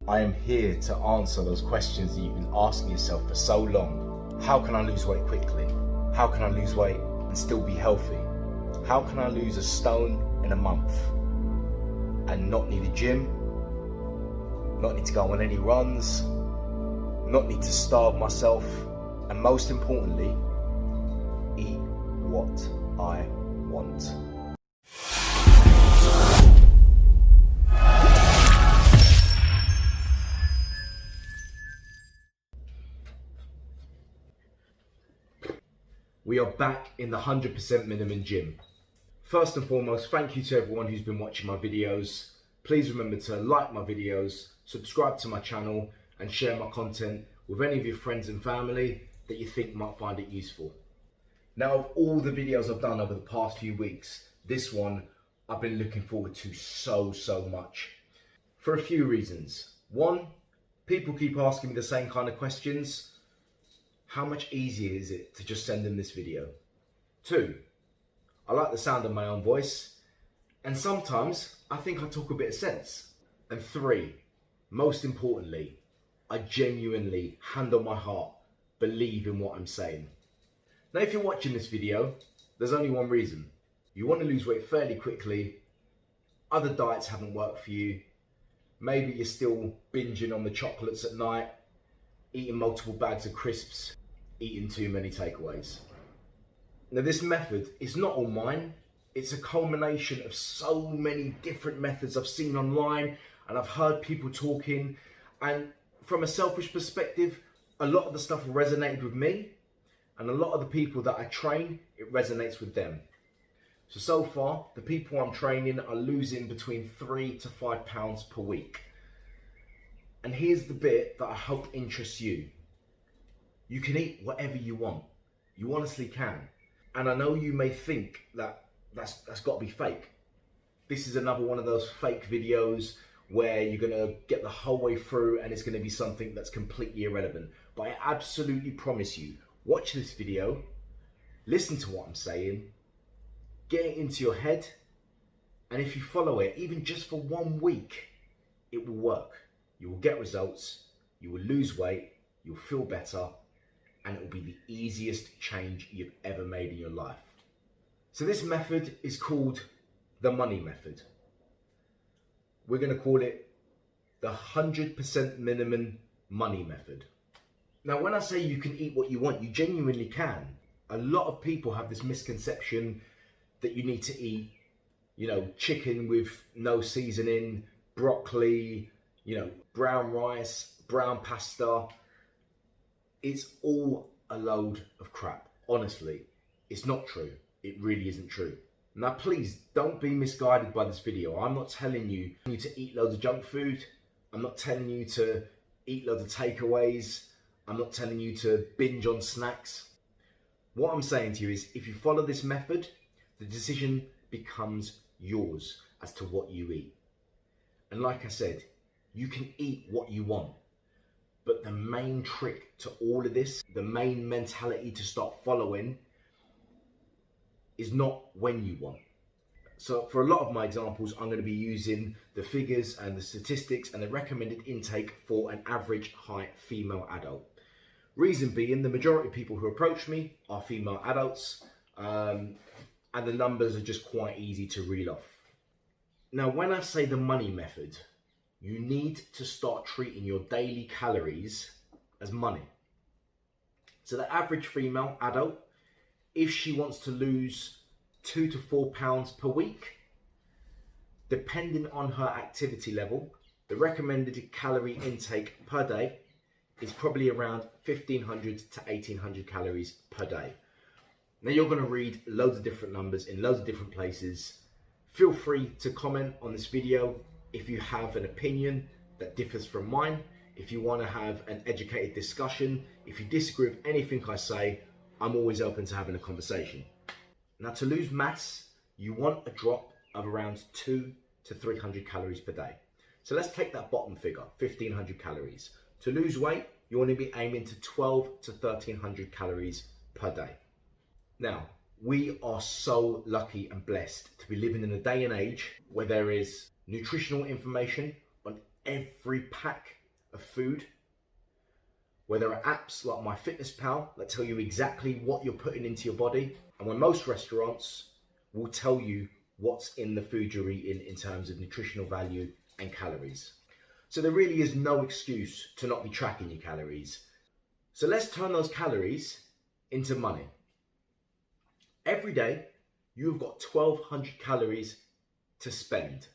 I am here to answer those questions that you've been asking yourself for so long. How can I lose weight quickly? How can I lose weight and still be healthy? How can I lose a stone in a month and not need a gym, not need to go on any runs, not need to starve myself, and most importantly, eat what I want? We are back in the 100% minimum gym. First and foremost, thank you to everyone who's been watching my videos. Please remember to like my videos, subscribe to my channel, and share my content with any of your friends and family that you think might find it useful. Now, of all the videos I've done over the past few weeks, this one I've been looking forward to so much. For a few reasons. One, people keep asking me the same kind of questions. How much easier is it to just send them this video? Two, I like the sound of my own voice, and sometimes I think I talk a bit of sense. And three, most importantly, I genuinely, hand on my heart, believe in what I'm saying. Now, if you're watching this video, there's only one reason. You want to lose weight fairly quickly, other diets haven't worked for you, maybe you're still binging on the chocolates at night, eating multiple bags of crisps, eating too many takeaways. Now, this method is not all mine. It's a culmination of so many different methods I've seen online and I've heard people talking. And from a selfish perspective, a lot of the stuff resonated with me, and a lot of the people that I train, it resonates with them. So far, the people I'm training are losing between 3 to 5 pounds per week. And here's the bit that I hope interests you. You can eat whatever you want. You honestly can. And I know you may think that that's got to be fake. This is another one of those fake videos where you're going to get the whole way through and it's going to be something that's completely irrelevant. But I absolutely promise you, watch this video, listen to what I'm saying, get it into your head, and if you follow it, even just for 1 week, it will work. You will get results, you will lose weight, you'll feel better, and it will be the easiest change you've ever made in your life. So this method is called the money method. We're going to call it the 100% minimum money method. Now, when I say you can eat what you want, you genuinely can. A lot of people have this misconception that you need to eat, chicken with no seasoning, broccoli, brown rice, brown pasta. It's all a load of crap. Honestly, it's not true. It really isn't true. Now, please don't be misguided by this video. I'm not telling you to eat loads of junk food. I'm not telling you to eat loads of takeaways. I'm not telling you to binge on snacks. What I'm saying to you is, if you follow this method, the decision becomes yours as to what you eat. And like I said, you can eat what you want. But the main trick to all of this, the main mentality to start following, is not when you want. So for a lot of my examples, I'm going to be using the figures and the statistics and the recommended intake for an average height female adult. Reason being, the majority of people who approach me are female adults, and the numbers are just quite easy to reel off. Now, when I say the money method, you need to start treating your daily calories as money. So the average female adult, if she wants to lose 2 to 4 pounds per week, depending on her activity level, the recommended calorie intake per day is probably around 1,500 to 1,800 calories per day. Now, you're going to read loads of different numbers in loads of different places. Feel free to comment on this video if you have an opinion that differs from mine, if you want to have an educated discussion, if you disagree with anything I say, I'm always open to having a conversation. Now, to lose mass, you want a drop of around 2 to 300 calories per day. So let's take that bottom figure, 1,500 calories. To lose weight, you want to be aiming to 12 to 1,300 calories per day. Now, we are so lucky and blessed to be living in a day and age where there is nutritional information on every pack of food, where there are apps like MyFitnessPal that tell you exactly what you're putting into your body, and when most restaurants will tell you what's in the food you're eating in terms of nutritional value and calories. So there really is no excuse to not be tracking your calories. So let's turn those calories into money. Every day, you've got 1,200 calories to spend.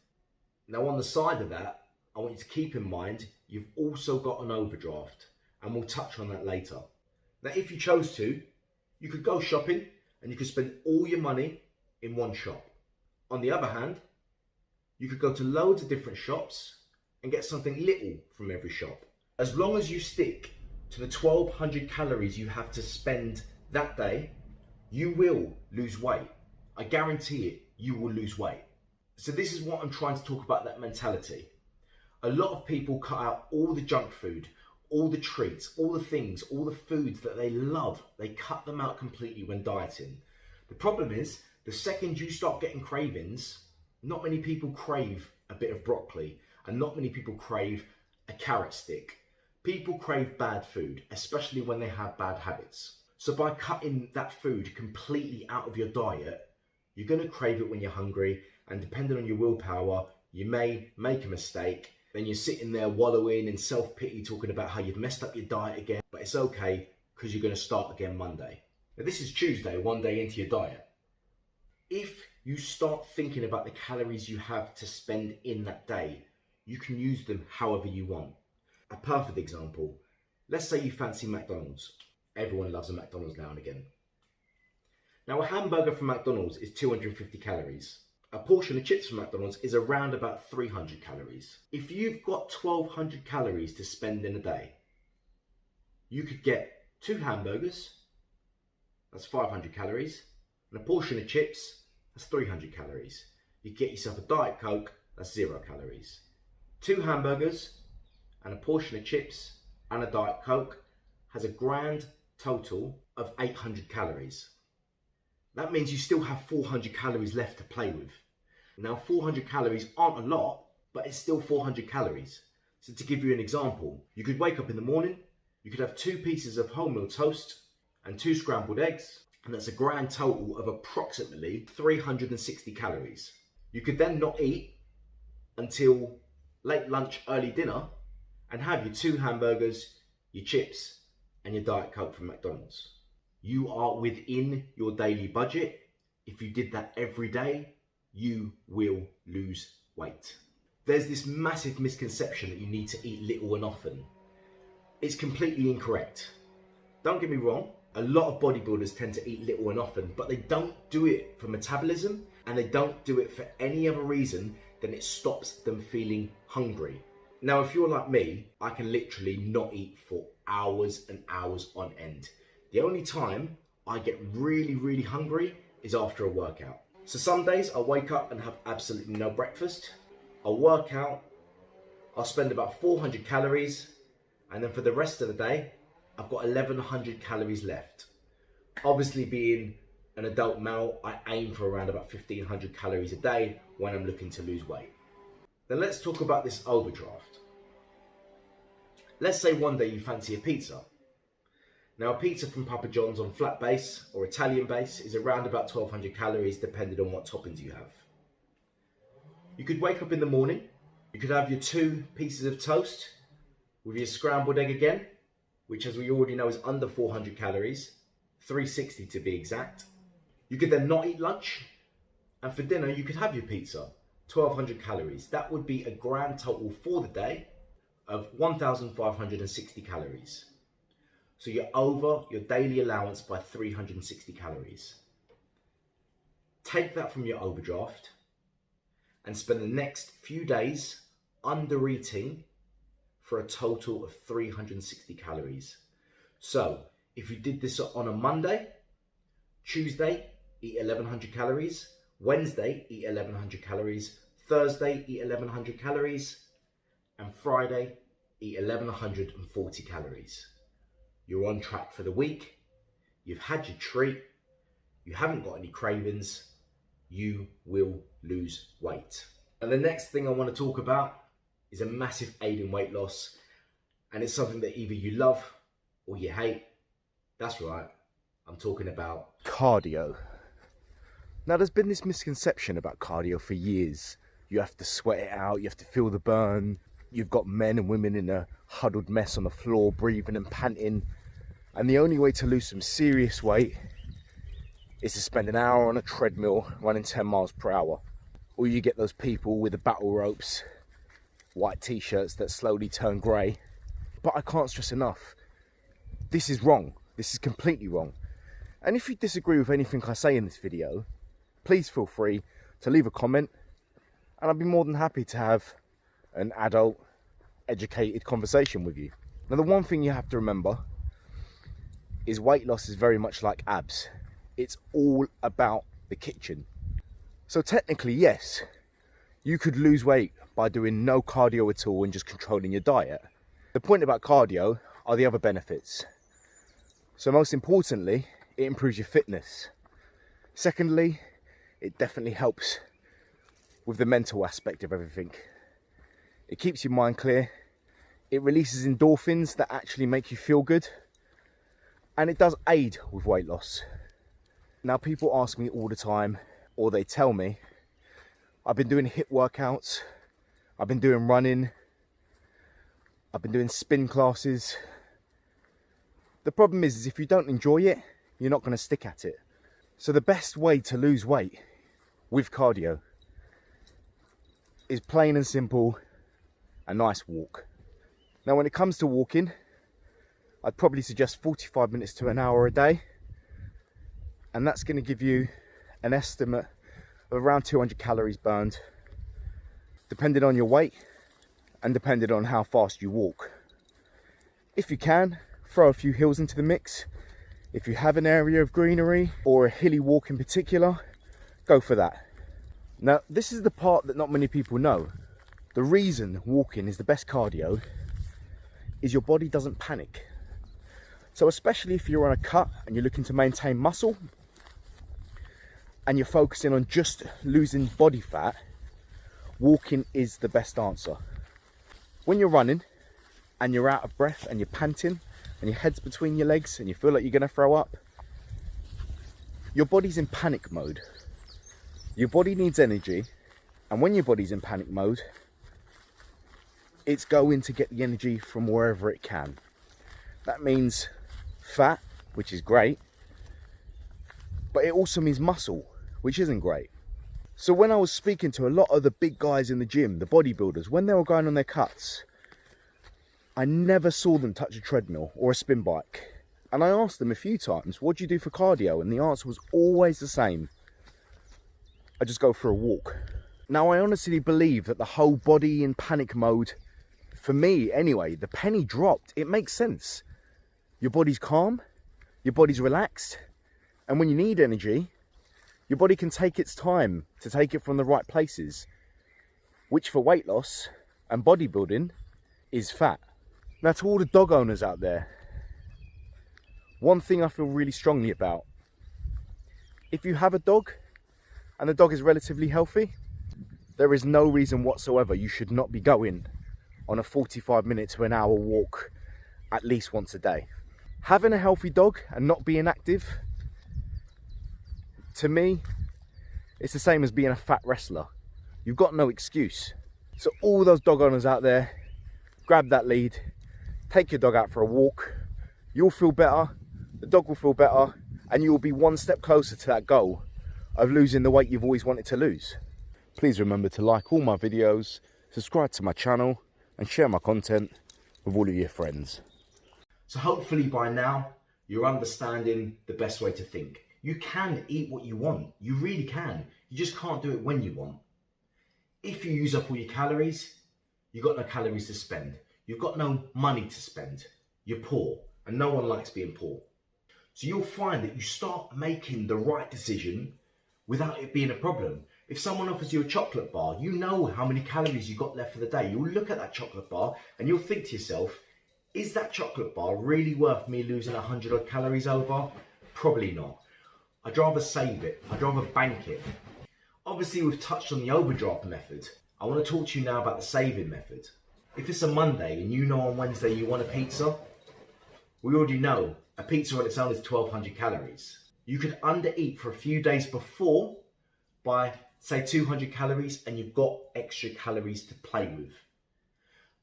Now on the side of that, I want you to keep in mind, you've also got an overdraft, and we'll touch on that later. Now, if you chose to, you could go shopping and you could spend all your money in one shop. On the other hand, you could go to loads of different shops and get something little from every shop. As long as you stick to the 1,200 calories you have to spend that day, you will lose weight. I guarantee it, you will lose weight. So this is what I'm trying to talk about, that mentality. A lot of people cut out all the junk food, all the treats, all the things, all the foods that they love. They cut them out completely when dieting. The problem is, the second you start getting cravings, not many people crave a bit of broccoli, and not many people crave a carrot stick. People crave bad food, especially when they have bad habits. So by cutting that food completely out of your diet, you're going to crave it when you're hungry, and depending on your willpower, you may make a mistake. Then you're sitting there wallowing in self-pity, talking about how you've messed up your diet again, but it's okay because you're going to start again Monday. Now this is Tuesday, one day into your diet. If you start thinking about the calories you have to spend in that day, you can use them however you want. A perfect example, let's say you fancy McDonald's. Everyone loves a McDonald's now and again. Now a hamburger from McDonald's is 250 calories. A portion of chips from McDonald's is around about 300 calories. If you've got 1,200 calories to spend in a day, you could get 2 hamburgers, that's 500 calories, and a portion of chips, that's 300 calories. You get yourself a Diet Coke, that's 0 calories. 2 hamburgers and a portion of chips and a Diet Coke has a grand total of 800 calories. That means you still have 400 calories left to play with. Now 400 calories aren't a lot, but it's still 400 calories. So to give you an example, you could wake up in the morning, you could have 2 pieces of wholemeal toast and 2 scrambled eggs, and that's a grand total of approximately 360 calories. You could then not eat until late lunch, early dinner, and have your 2 hamburgers, your chips, and your Diet Coke from McDonald's. You are within your daily budget. If you did that every day, you will lose weight. There's this massive misconception that you need to eat little and often. It's completely incorrect. Don't get me wrong, a lot of bodybuilders tend to eat little and often, but they don't do it for metabolism, and they don't do it for any other reason than it stops them feeling hungry. Now, if you're like me, I can literally not eat for hours and hours on end. The only time I get really, really hungry is after a workout. So some days I'll wake up and have absolutely no breakfast. I'll work out, I'll spend about 400 calories, and then for the rest of the day, I've got 1,100 calories left. Obviously, being an adult male, I aim for around about 1,500 calories a day when I'm looking to lose weight. Then let's talk about this overdraft. Let's say one day you fancy a pizza. Now a pizza from Papa John's on flat base or Italian base is around about 1,200 calories depending on what toppings you have. You could wake up in the morning, you could have your 2 pieces of toast with your scrambled egg again, which as we already know is under 400 calories, 360 to be exact. You could then not eat lunch, and for dinner you could have your pizza, 1,200 calories. That would be a grand total for the day of 1,560 calories. So you're over your daily allowance by 360 calories. Take that from your overdraft and spend the next few days under eating for a total of 360 calories. So if you did this on a Monday, Tuesday, eat 1,100 calories, Wednesday, eat 1,100 calories, Thursday, eat 1,100 calories, and Friday, eat 1,140 calories. You're on track for the week, you've had your treat, you haven't got any cravings, you will lose weight. And the next thing I want to talk about is a massive aid in weight loss, and it's something that either you love or you hate. That's right, I'm talking about cardio. Now, there's been this misconception about cardio for years. You have to sweat it out, you have to feel the burn. You've got men and women in a huddled mess on the floor, breathing and panting. And the only way to lose some serious weight is to spend an hour on a treadmill running 10 miles per hour. Or you get those people with the battle ropes, white t-shirts that slowly turn grey. But I can't stress enough, this is wrong. This is completely wrong. And if you disagree with anything I say in this video, please feel free to leave a comment, and I'd be more than happy to have an adult, educated conversation with you. Now, the one thing you have to remember is weight loss is very much like abs. It's all about the kitchen. So technically, yes, you could lose weight by doing no cardio at all and just controlling your diet. The point about cardio are the other benefits. So most importantly, it improves your fitness. Secondly, it definitely helps with the mental aspect of everything. It keeps your mind clear. It releases endorphins that actually make you feel good. And it does aid with weight loss. Now, people ask me all the time, or they tell me, I've been doing HIIT workouts, I've been doing running, I've been doing spin classes. The problem is if you don't enjoy it, you're not going to stick at it. So the best way to lose weight with cardio is plain and simple, a nice walk. Now, when it comes to walking, I'd probably suggest 45 minutes to an hour a day. And that's going to give you an estimate of around 200 calories burned, depending on your weight and depending on how fast you walk. If you can, throw a few hills into the mix. If you have an area of greenery or a hilly walk in particular, go for that. Now, this is the part that not many people know. The reason walking is the best cardio is your body doesn't panic. So especially if you're on a cut and you're looking to maintain muscle and you're focusing on just losing body fat, walking is the best answer. When you're running and you're out of breath and you're panting and your head's between your legs and you feel like you're gonna throw up, your body's in panic mode. Your body needs energy, and when your body's in panic mode, it's going to get the energy from wherever it can. That means fat, which is great, but it also means muscle, which isn't great. So when I was speaking to a lot of the big guys in the gym, the bodybuilders, when they were going on their cuts, I never saw them touch a treadmill or a spin bike. And I asked them a few times, what do you do for cardio? And the answer was always the same. I just go for a walk. Now, I honestly believe that the whole body in panic mode, for me anyway, the penny dropped. It makes sense. Your body's calm, your body's relaxed, and when you need energy, your body can take its time to take it from the right places, which for weight loss and bodybuilding is fat. Now, to all the dog owners out there, one thing I feel really strongly about, if you have a dog and the dog is relatively healthy, there is no reason whatsoever you should not be going on a 45-minute to an hour walk at least once a day. Having a healthy dog and not being active, to me, it's the same as being a fat wrestler. You've got no excuse. So all those dog owners out there, grab that lead, take your dog out for a walk. You'll feel better, the dog will feel better, and you will be one step closer to that goal of losing the weight you've always wanted to lose. Please remember to like all my videos, subscribe to my channel, and share my content with all of your friends. So hopefully by now, you're understanding the best way to think. You can eat what you want. You really can. You just can't do it when you want. If you use up all your calories, you've got no calories to spend. You've got no money to spend. You're poor, and no one likes being poor. So you'll find that you start making the right decision without it being a problem. If someone offers you a chocolate bar, you know how many calories you've got left for the day. You'll look at that chocolate bar and you'll think to yourself, is that chocolate bar really worth me losing 100 odd calories over? Probably not. I'd rather save it. I'd rather bank it. Obviously, we've touched on the overdraft method. I want to talk to you now about the saving method. If it's a Monday and you know on Wednesday you want a pizza, we already know a pizza on its own is 1200 calories. You could undereat for a few days before by say 200 calories and you've got extra calories to play with.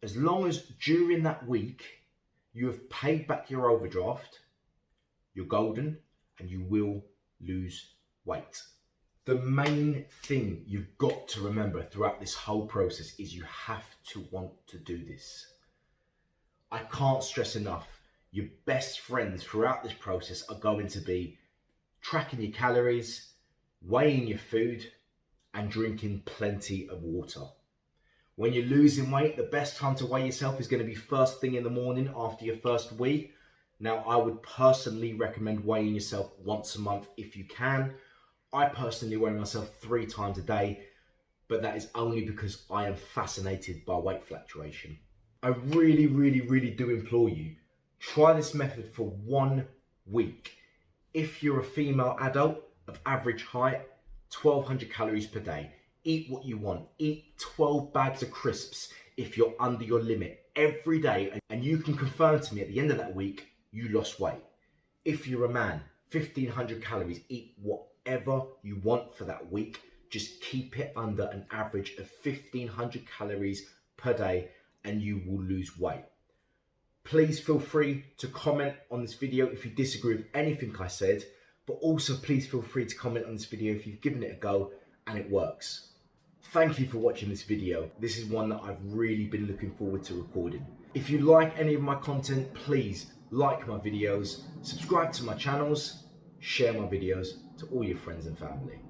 As long as during that week you have paid back your overdraft, you're golden and you will lose weight. The main thing you've got to remember throughout this whole process is you have to want to do this. I can't stress enough, your best friends throughout this process are going to be tracking your calories, weighing your food, and drinking plenty of water. When you're losing weight, the best time to weigh yourself is going to be first thing in the morning after your first wee. Now, I would personally recommend weighing yourself once a month if you can. I personally weigh myself 3 times a day, but that is only because I am fascinated by weight fluctuation. I really, really, really do implore you, try this method for 1 week. If you're a female adult of average height, 1200 calories per day. Eat what you want. Eat 12 bags of crisps if you're under your limit every day, and you can confirm to me at the end of that week you lost weight. If you're a man, 1500 calories. Eat whatever you want for that week. Just keep it under an average of 1500 calories per day and you will lose weight. Please feel free to comment on this video if you disagree with anything I said, but also please feel free to comment on this video if you've given it a go and it works. Thank you for watching this video. This is one that I've really been looking forward to recording. If you like any of my content, please like my videos, subscribe to my channels, share my videos to all your friends and family.